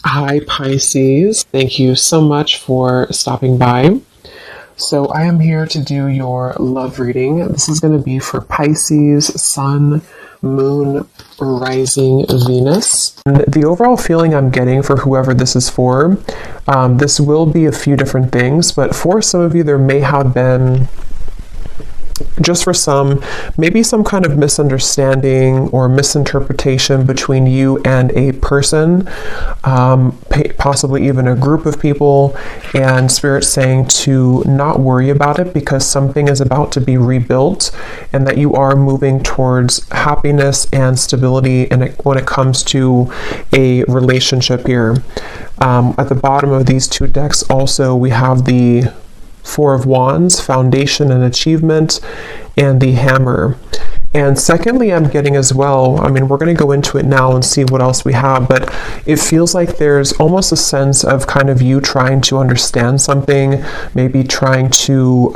Hi, Pisces. Thank you so much for stopping by. So, I am here to do your love reading. This is going to be for Pisces, Sun, Moon, Rising, Venus. And the overall feeling I'm getting for whoever this is for, this will be a few different things, but for some of you, there may have been, just for some, maybe some kind of misunderstanding or misinterpretation between you and a person, possibly even a group of people, and Spirit saying to not worry about it because something is about to be rebuilt and that you are moving towards happiness and stability when it comes to a relationship here. At the bottom of these two decks also we have the Four of Wands, Foundation and Achievement, and the Hammer. And secondly, I'm getting as well, we're going to go into it now and see what else we have, but it feels like there's almost a sense of kind of you trying to understand something, maybe trying to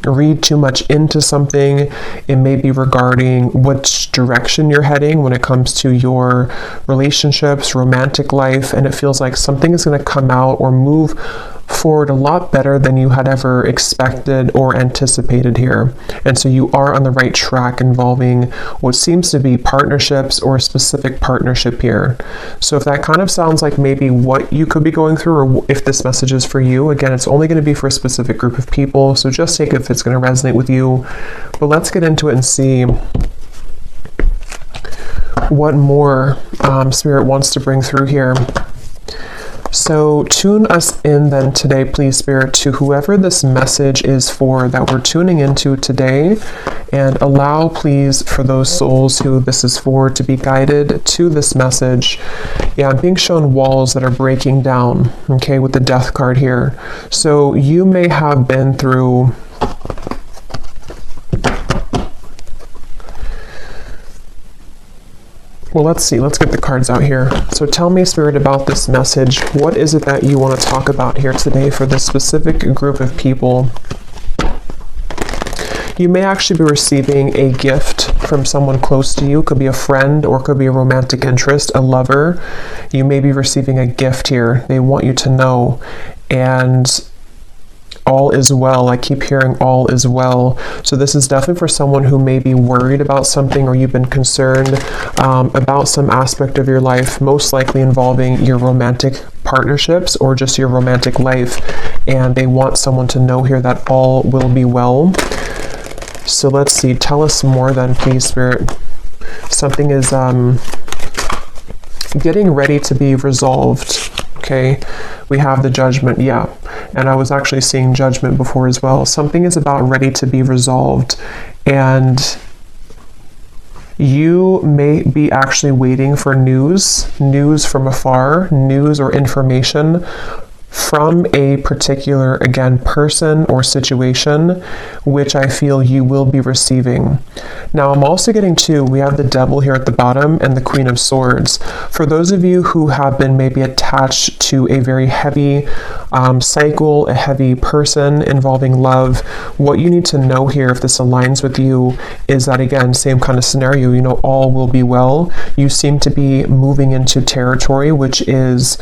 read too much into something. It may be regarding which direction you're heading when it comes to your relationships, romantic life, and it feels like something is going to come out or move forward a lot better than you had ever expected or anticipated here. And so you are on the right track involving what seems to be partnerships or a specific partnership here. So if that kind of sounds like maybe what you could be going through, or if this message is for you, again, it's only going to be for a specific group of people. So just take it if it's going to resonate with you. But let's get into it and see what more Spirit wants to bring through here. So tune us in then today, please, Spirit, to whoever this message is for that we're tuning into today, and allow, please, for those souls who this is for to be guided to this message. Yeah, I'm being shown walls that are breaking down, okay, with the Death card here. So you may have been through well, let's see. Let's get the cards out here. So tell me, Spirit, about this message. What is it that you want to talk about here today for this specific group of people? You may actually be receiving a gift from someone close to you. It could be a friend or it could be a romantic interest, a lover. You may be receiving a gift here. They want you to know. And all is well. I keep hearing all is well. So this is definitely for someone who may be worried about something, or you've been concerned about some aspect of your life, most likely involving your romantic partnerships or just your romantic life. And they want someone to know here that all will be well. So let's see. Tell us more then, please, Spirit. Something is getting ready to be resolved. Okay, we have the Judgment, yeah. And I was actually seeing Judgment before as well. Something is about ready to be resolved. And you may be actually waiting for news from afar, news or information from a particular, again, person or situation, which I feel you will be receiving. Now, I'm also getting we have the Devil here at the bottom and the Queen of Swords. For those of you who have been maybe attached to a very heavy cycle, a heavy person involving love, what you need to know here, if this aligns with you, is that, again, same kind of scenario, all will be well. You seem to be moving into territory which is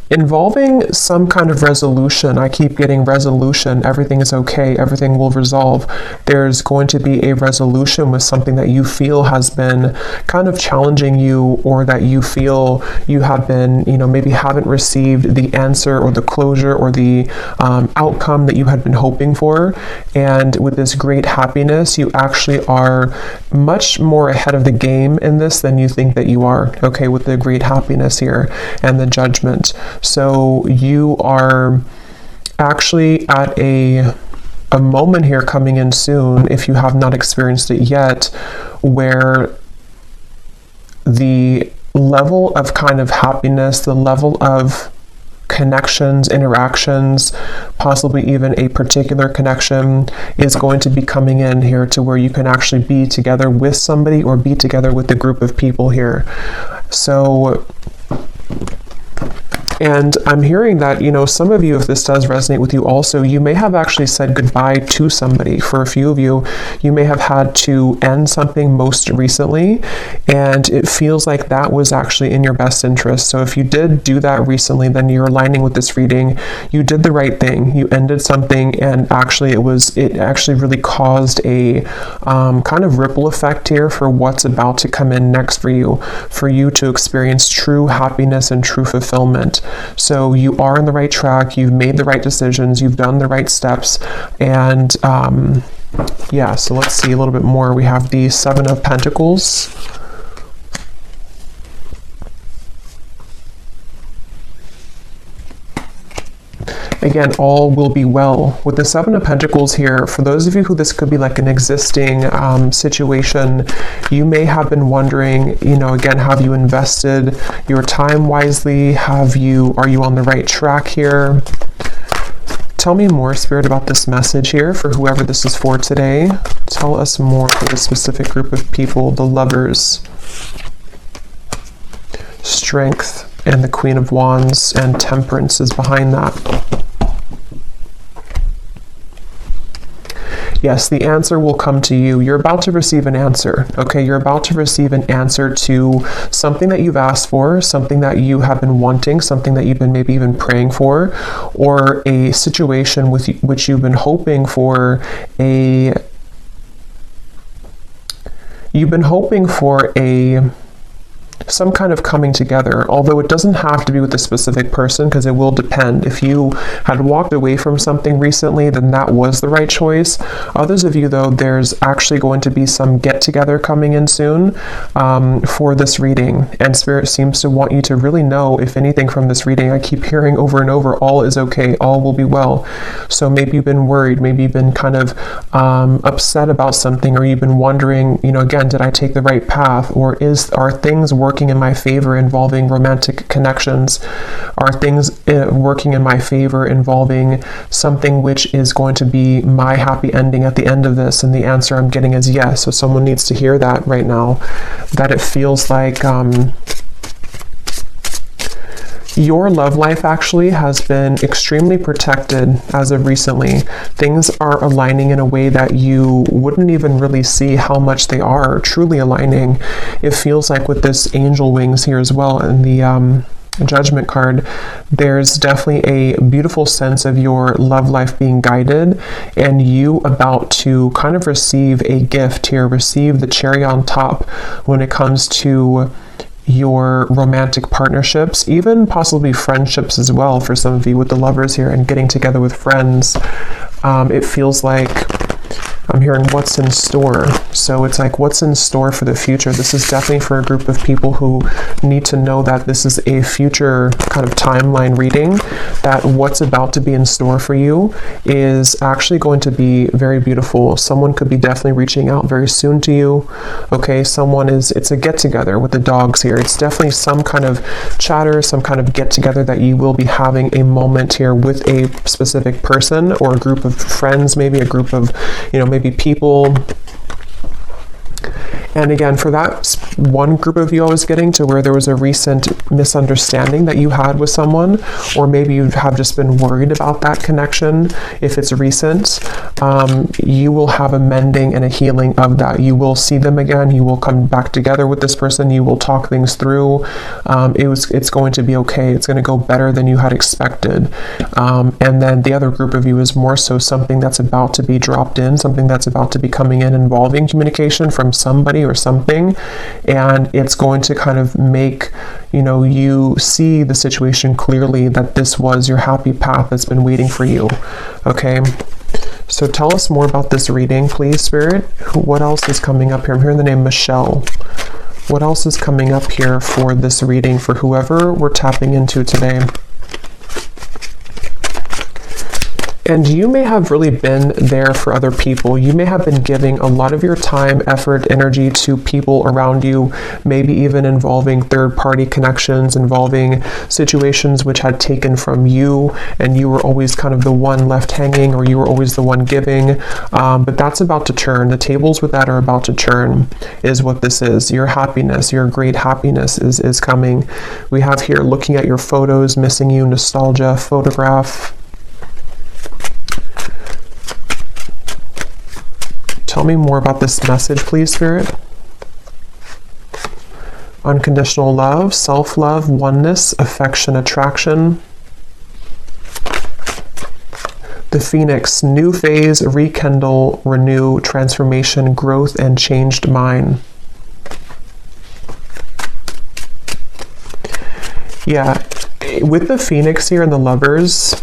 involving some kind of resolution. I keep getting resolution. Everything is okay. Everything will resolve. There's going to be a resolution with something that you feel has been kind of challenging you, or that you feel you have been, maybe haven't received the answer or the closure or the outcome that you had been hoping for. And with this great happiness, you actually are much more ahead of the game in this than you think that you are, okay, with the great happiness here and the Judgment. So you are actually at a moment here coming in soon, if you have not experienced it yet, where the level of kind of happiness, the level of connections, interactions, possibly even a particular connection, is going to be coming in here to where you can actually be together with somebody or be together with a group of people here. So And I'm hearing that, some of you, if this does resonate with you also, you may have actually said goodbye to somebody. For a few of you, you may have had to end something most recently, and it feels like that was actually in your best interest. So if you did do that recently, then you're aligning with this reading. You did the right thing. You ended something, and actually it actually really caused a kind of ripple effect here for what's about to come in next for you to experience true happiness and true fulfillment. So you are on the right track, you've made the right decisions, you've done the right steps, and yeah, so let's see a little bit more. We have the Seven of Pentacles. Again, all will be well. With the Seven of Pentacles here, for those of you who this could be like an existing situation, you may have been wondering, again, have you invested your time wisely? Are you on the right track here? Tell me more, Spirit, about this message here for whoever this is for today. Tell us more for this specific group of people, the Lovers. Strength and the Queen of Wands and Temperance is behind that. Yes, the answer will come to you. You're about to receive an answer, okay? You're about to receive an answer to something that you've asked for, something that you have been wanting, something that you've been maybe even praying for, or a situation with which you've been hoping for some kind of coming together, although it doesn't have to be with a specific person, because it will depend. If you had walked away from something recently, then that was the right choice. Others of you, though, there's actually going to be some get-together coming in soon for this reading, and Spirit seems to want you to really know, if anything, from this reading. I keep hearing over and over, all is okay, all will be well. So maybe you've been worried, maybe you've been kind of upset about something, or you've been wondering, again, did I take the right path, or are things working in my favor involving romantic connections? Are things working in my favor involving something which is going to be my happy ending at the end of this? And the answer I'm getting is yes. So someone needs to hear that right now, that it feels like your love life actually has been extremely protected as of recently. Things are aligning in a way that you wouldn't even really see how much they are truly aligning. It feels like with this angel wings here as well, and the Judgment card, there's definitely a beautiful sense of your love life being guided, and you about to kind of receive a gift here, receive the cherry on top when it comes to your romantic partnerships, even possibly friendships as well for some of you with the Lovers here, and getting together with friends. It feels like I'm hearing what's in store. So it's like, what's in store for the future? This is definitely for a group of people who need to know that this is a future kind of timeline reading, that what's about to be in store for you is actually going to be very beautiful. Someone could be definitely reaching out very soon to you. Okay, it's a get together with the dogs here. It's definitely some kind of chatter, some kind of get together that you will be having a moment here with a specific person or a group of friends, maybe a group of, maybe people. And again, for that one group of you I was getting to, where there was a recent misunderstanding that you had with someone, or maybe you have just been worried about that connection, if it's recent, you will have a mending and a healing of that. You will see them again, you will come back together with this person, you will talk things through. It's going to be okay. It's going to go better than you had expected. And then the other group of you is more so something that's about to be dropped in, something that's about to be coming in involving communication from somebody or something, and it's going to kind of make you see the situation clearly, that this was your happy path that's been waiting for you. Okay, so tell us more about this reading, please, Spirit. What else is coming up here? I'm hearing the name Michelle. What else is coming up here for this reading for whoever we're tapping into today? And you may have really been there for other people. You may have been giving a lot of your time, effort, energy to people around you, maybe even involving third-party connections, involving situations which had taken from you, and you were always kind of the one left hanging, or you were always the one giving. But that's about to turn. The tables with that are about to turn, is what this is. Your happiness, your great happiness is coming. We have here looking at your photos, missing you, nostalgia, photograph. Tell me more about this message, please, Spirit. Unconditional love, self-love, oneness, affection, attraction. The Phoenix, new phase, rekindle, renew, transformation, growth, and changed mind. Yeah, with the Phoenix here and the Lovers,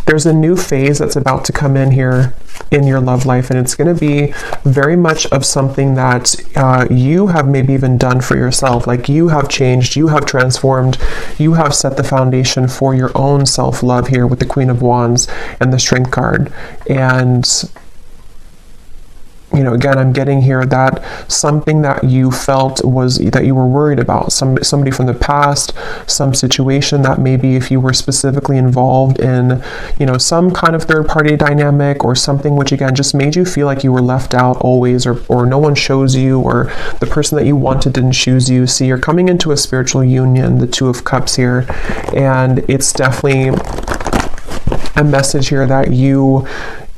there's a new phase that's about to come in here in your love life, and it's going to be very much of something that you have maybe even done for yourself. Like, you have changed, you have transformed, you have set the foundation for your own self-love here with the Queen of Wands and the Strength card. And you know, again, I'm getting here that something that you felt was that you were worried about, somebody from the past, some situation that maybe if you were specifically involved in, you know, some kind of third-party dynamic or something which again just made you feel like you were left out always, or no one chose you, or the person that you wanted didn't choose you. See, you're coming into a spiritual union, the Two of Cups here, and it's definitely a message here that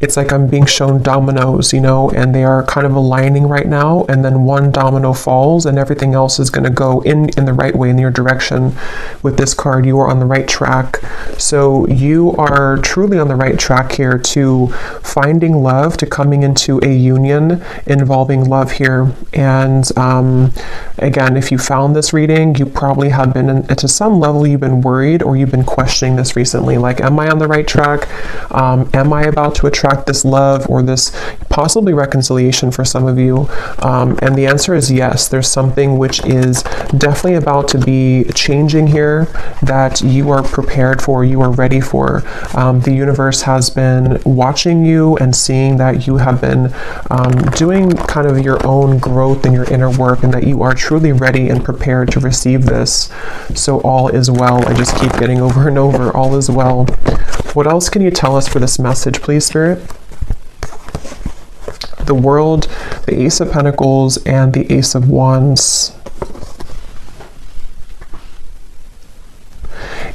it's like I'm being shown dominoes, you know, and they are kind of aligning right now, and then one domino falls and everything else is going to go in the right way, in your direction. With this card, you are on the right track. So you are truly on the right track here to finding love, to coming into a union involving love here. And again, if you found this reading, you probably have been, to some level, you've been worried or you've been questioning this recently. Like, am I on the right track? Am I about to attract this love or this possibly reconciliation for some of you? And the answer is yes. There's something which is definitely about to be changing here that you are prepared for, you are ready for. The universe has been watching you and seeing that you have been doing kind of your own growth and your inner work, and that you are truly ready and prepared to receive this. So all is well. I just keep getting over and over, all is well. What else can you tell us for this message, please, Spirit? The World, the Ace of Pentacles, and the Ace of Wands.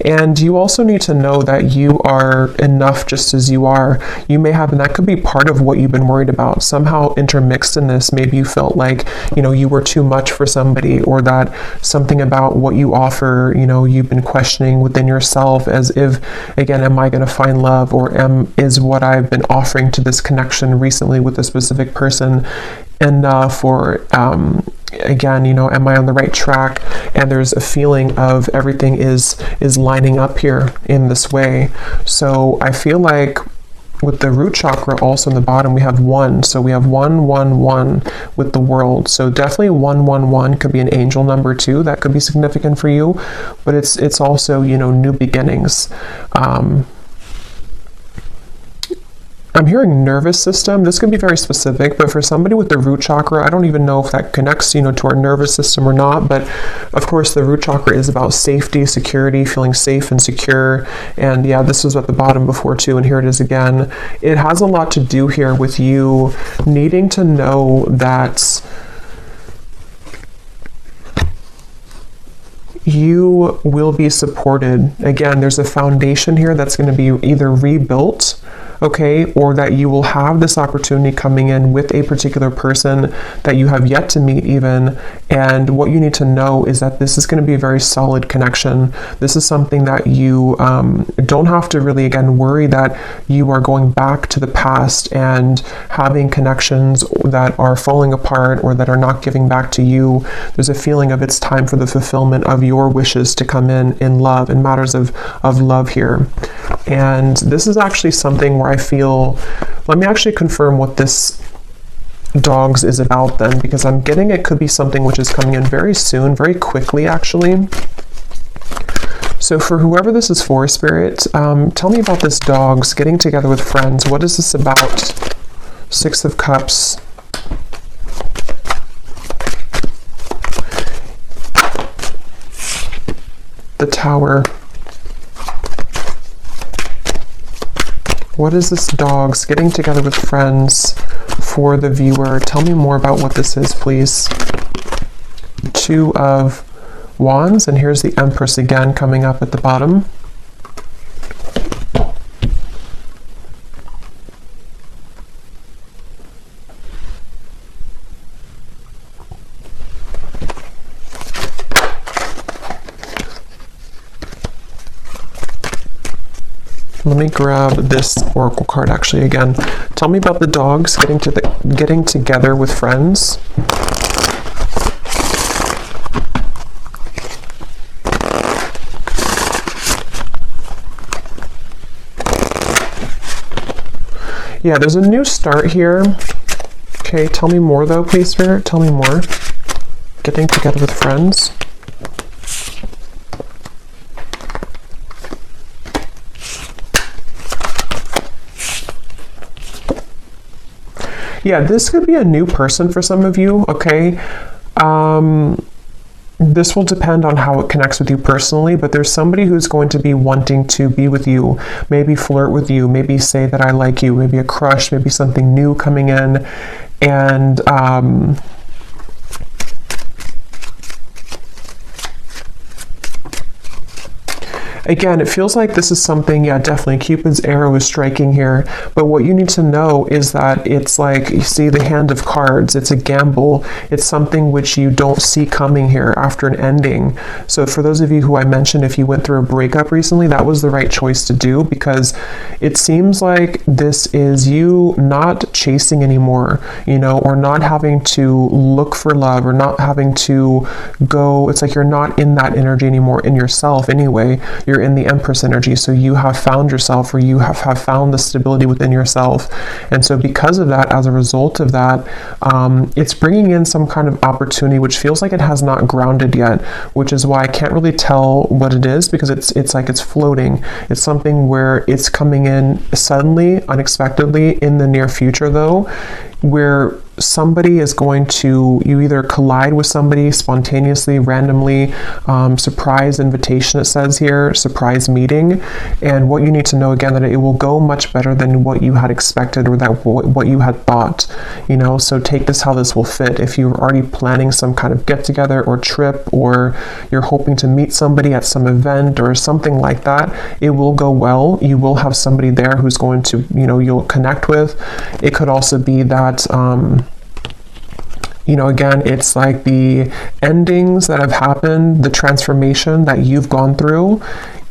And you also need to know that you are enough just as you are. You may have, and that could be part of what you've been worried about. Somehow intermixed in this, maybe you felt like, you know, you were too much for somebody, or that something about what you offer, you know, you've been questioning within yourself, as if, again, am I going to find love, or is what I've been offering to this connection recently with a specific person enough, or again, you know, am I on the right track? And there's a feeling of everything is lining up here in this way. So I feel like with the root chakra also in the bottom, we have 1. So we have 1, 1, 1 with the World. So definitely 1, 1, 1 could be an angel number too. That could be significant for you. But it's also, you know, new beginnings. I'm hearing nervous system. This can be very specific, but for somebody with the root chakra, I don't even know if that connects, you know, to our nervous system or not. But of course, the root chakra is about safety, security, feeling safe and secure. And yeah, this was at the bottom before too, and here it is again. It has a lot to do here with you needing to know that you will be supported. Again, there's a foundation here that's going to be either rebuilt, okay, or that you will have this opportunity coming in with a particular person that you have yet to meet even. And what you need to know is that this is going to be a very solid connection. This is something that you don't have to really, again, worry that you are going back to the past and having connections that are falling apart or that are not giving back to you. There's a feeling of it's time for the fulfillment of your wishes to come in love, in matters of love here. And this is actually something where I feel, let me actually confirm what this dogs is about then, because I'm getting it could be something which is coming in very soon, very quickly actually. So for whoever this is for, Spirit, tell me about this dogs getting together with friends. What is this about? Six of Cups. The Tower. What is this dogs getting together with friends for the viewer? Tell me more about what this is, please. Two of Wands, and here's the Empress again coming up at the bottom. Let me grab this oracle card actually again. Tell me about the dogs getting together with friends. Yeah, there's a new start here. Okay, tell me more though, please, Spirit. Tell me more. Getting together with friends. Yeah, this could be a new person for some of you, okay? This will depend on how it connects with you personally, but there's somebody who's going to be wanting to be with you, maybe flirt with you, maybe say that I like you, maybe a crush, maybe something new coming in. And again, it feels like this is something, yeah, definitely Cupid's arrow is striking here. But what you need to know is that it's like, you see the hand of cards, it's a gamble. It's something which you don't see coming here after an ending. So for those of you who I mentioned, if you went through a breakup recently, that was the right choice to do, because it seems like this is you not chasing anymore, you know, or not having to look for love, or not having to go, it's like you're not in that energy anymore in yourself anyway. You're in the Empress energy, so you have found yourself, or you have found the stability within yourself. And so because of that, as a result of that, it's bringing in some kind of opportunity which feels like it has not grounded yet, which is why I can't really tell what it is, because it's like it's floating. It's something where it's coming in suddenly, unexpectedly in the near future though, where somebody is going to, you either collide with somebody spontaneously, randomly, surprise invitation, it says here, surprise meeting. And what you need to know again, that it will go much better than what you had expected, or that what you had thought, you know. So take this how this will fit. If you're already planning some kind of get together or trip, or you're hoping to meet somebody at some event or something like that, it will go well. You will have somebody there who's going to, you know, you'll connect with. It could also be that you know, again, it's like the endings that have happened, the transformation that you've gone through.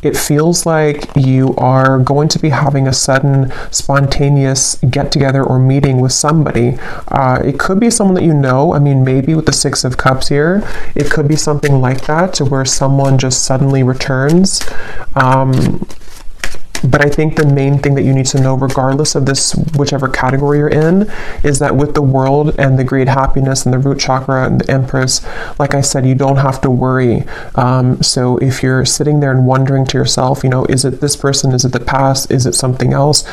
It feels like you are going to be having a sudden spontaneous get together or meeting with somebody. It could be someone that you know. I mean, maybe with the Six of Cups here, it could be something like that, to where someone just suddenly returns. But I think the main thing that you need to know, regardless of this, whichever category you're in, is that with the World and the great happiness and the root chakra and the Empress, like I said, you don't have to worry. So if you're sitting there and wondering to yourself, you know, is it this person? Is it the past? Is it something else?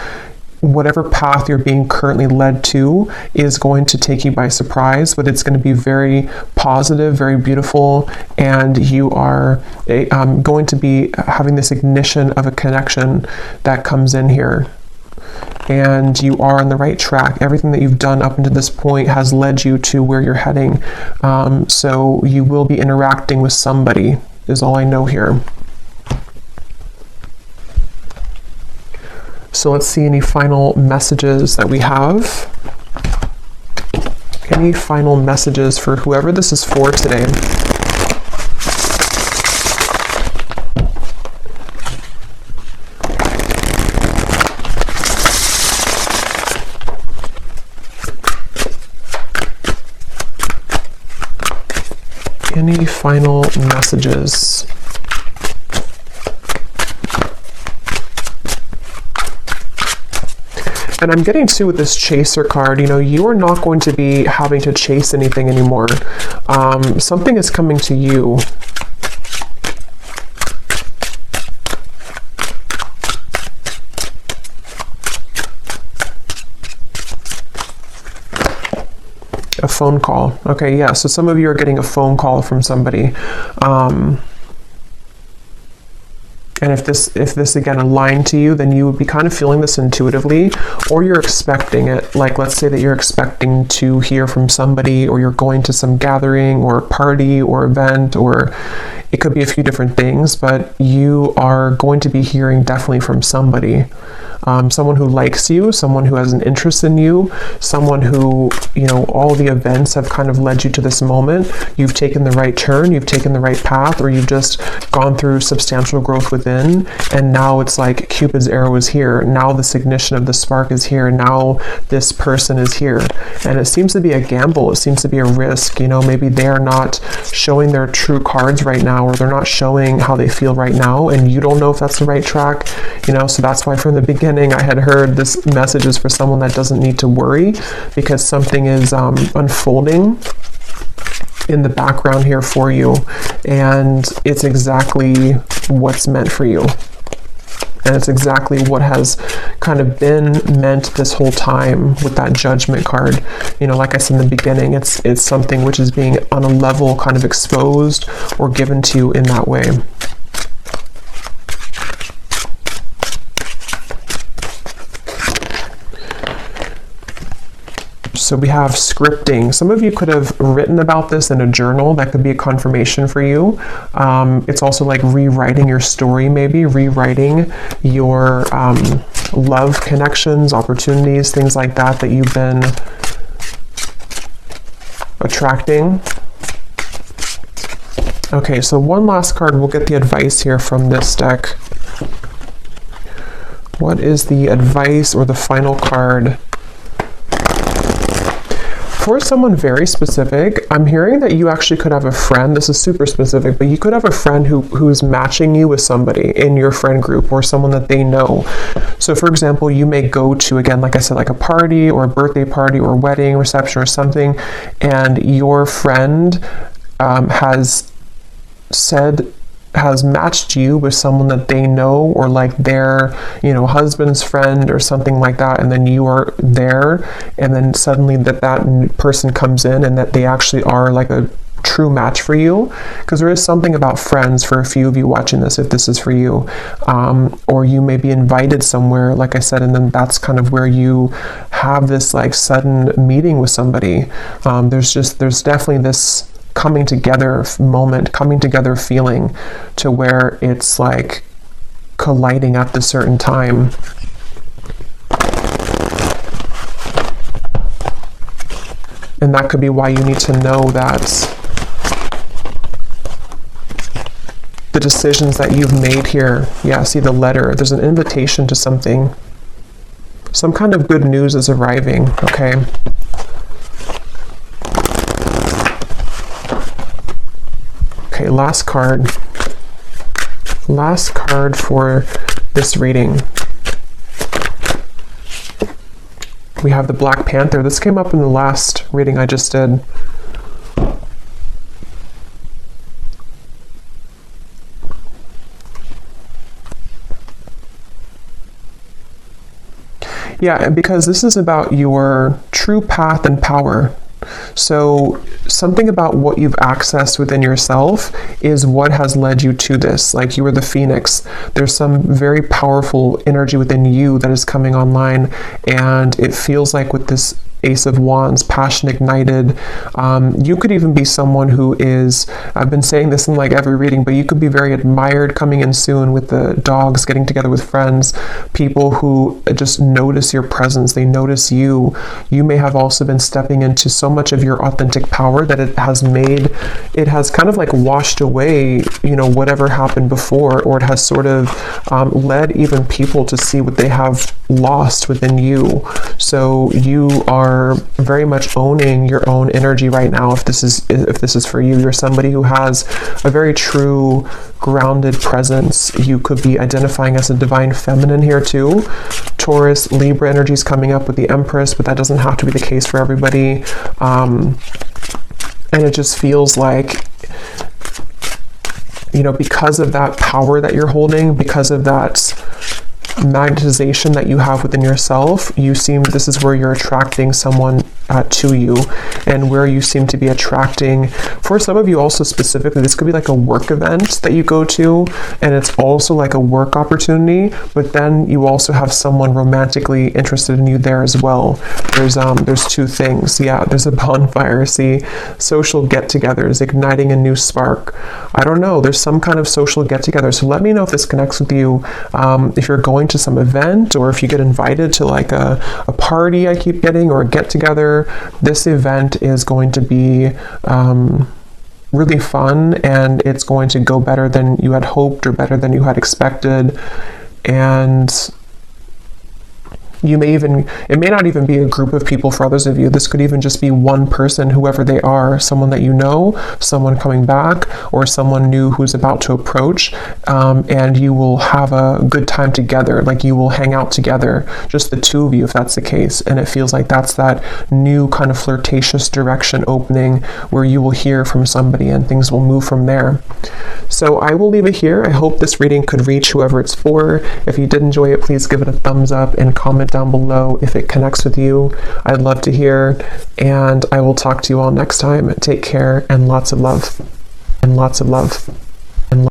Whatever path you're being currently led to is going to take you by surprise, but it's going to be very positive, very beautiful, and you are going to be having this ignition of a connection that comes in here. And you are on the right track. Everything that you've done up until this point has led you to where you're heading. So you will be interacting with somebody, is all I know here. So let's see any final messages that we have. Any final messages for whoever this is for today? Any final messages? And I'm getting to with this chaser card, you know, you are not going to be having to chase anything anymore. Something is coming to you. A phone call. Okay, yeah, so some of you are getting a phone call from somebody. And if this again aligned to you, then you would be kind of feeling this intuitively, or you're expecting it. Like, let's say that you're expecting to hear from somebody, or you're going to some gathering or party or event, or it could be a few different things, but you are going to be hearing definitely from somebody. Someone who likes you, someone who has an interest in you, someone who, you know, all the events have kind of led you to this moment. You've taken the right turn, you've taken the right path, or you've just gone through substantial growth within, and now it's like Cupid's arrow is here. Now this ignition of the spark is here. Now this person is here. And it seems to be a gamble. It seems to be a risk. You know, maybe they are not showing their true cards right now, or they're not showing how they feel right now, and you don't know if that's the right track, you know. So that's why from the beginning I had heard this message is for someone that doesn't need to worry, because something is unfolding in the background here for you, and it's exactly what's meant for you. And it's exactly what has kind of been meant this whole time with that Judgment card. You know, like I said in the beginning, it's something which is being on a level kind of exposed or given to you in that way. So we have scripting. Some of you could have written about this in a journal. That could be a confirmation for you. It's also like rewriting your story, maybe rewriting your love connections, opportunities, things like that that you've been attracting. Okay, so one last card. We'll get the advice here from this deck. What is the advice or the final card? For someone very specific, I'm hearing that you actually could have a friend. This is super specific, but you could have a friend who's matching you with somebody in your friend group, or someone that they know. So for example, you may go to, again, like I said, like a party or a birthday party or wedding reception or something, and your friend has matched you with someone that they know, or like their, you know, husband's friend or something like that, and then you are there, and then suddenly that person comes in and that they actually are like a true match for you. Because there is something about friends for a few of you watching this, if this is for you, or you may be invited somewhere, like I said, and then that's kind of where you have this like sudden meeting with somebody. There's definitely this coming together moment, coming together feeling, to where it's like colliding at the certain time. And that could be why you need to know that the decisions that you've made here, yeah, see the letter, there's an invitation to something. Some kind of good news is arriving, okay? Okay, last card. Last card for this reading. We have the Black Panther. This came up in the last reading I just did. Yeah, because this is about your true path and power. So something about what you've accessed within yourself is what has led you to this. Like you were the phoenix. There's some very powerful energy within you that is coming online, and it feels like with this Ace of Wands, passion ignited. You could even be someone who is, I've been saying this in like every reading, but you could be very admired coming in soon with the dogs, getting together with friends, people who just notice your presence, they notice you. You may have also been stepping into so much of your authentic power that it has kind of like washed away, you know, whatever happened before, or it has sort of led even people to see what they have lost within you. So you are very much owning your own energy right now. If this is for you, you're somebody who has a very true grounded presence. You could be identifying as a divine feminine here too. Taurus, Libra energy is coming up with the Empress, but that doesn't have to be the case for everybody. And it just feels like, you know, because of that power that you're holding, because of that magnetization that you have within yourself, this is where you're attracting someone to you, and where you seem to be attracting. For some of you also specifically, this could be like a work event that you go to, and it's also like a work opportunity, but then you also have someone romantically interested in you there as well. There's two things. Yeah, there's a bonfire. See, social get-togethers, igniting a new spark. I don't know, there's some kind of social get-together. So let me know if this connects with you. If you're going to some event, or if you get invited to like a party I keep getting, or a get-together, this event is going to be really fun, and it's going to go better than you had hoped or better than you had expected. And it may not even be a group of people for others of you. This could even just be one person, whoever they are, someone that you know, someone coming back, or someone new who's about to approach, and you will have a good time together. Like, you will hang out together, just the two of you, if that's the case. And it feels like that's that new kind of flirtatious direction opening, where you will hear from somebody and things will move from there. So I will leave it here. I hope this reading could reach whoever it's for. If you did enjoy it, please give it a thumbs up and comment down below if it connects with you. I'd love to hear, and I will talk to you all next time. Take care, and lots of love. And lots of love.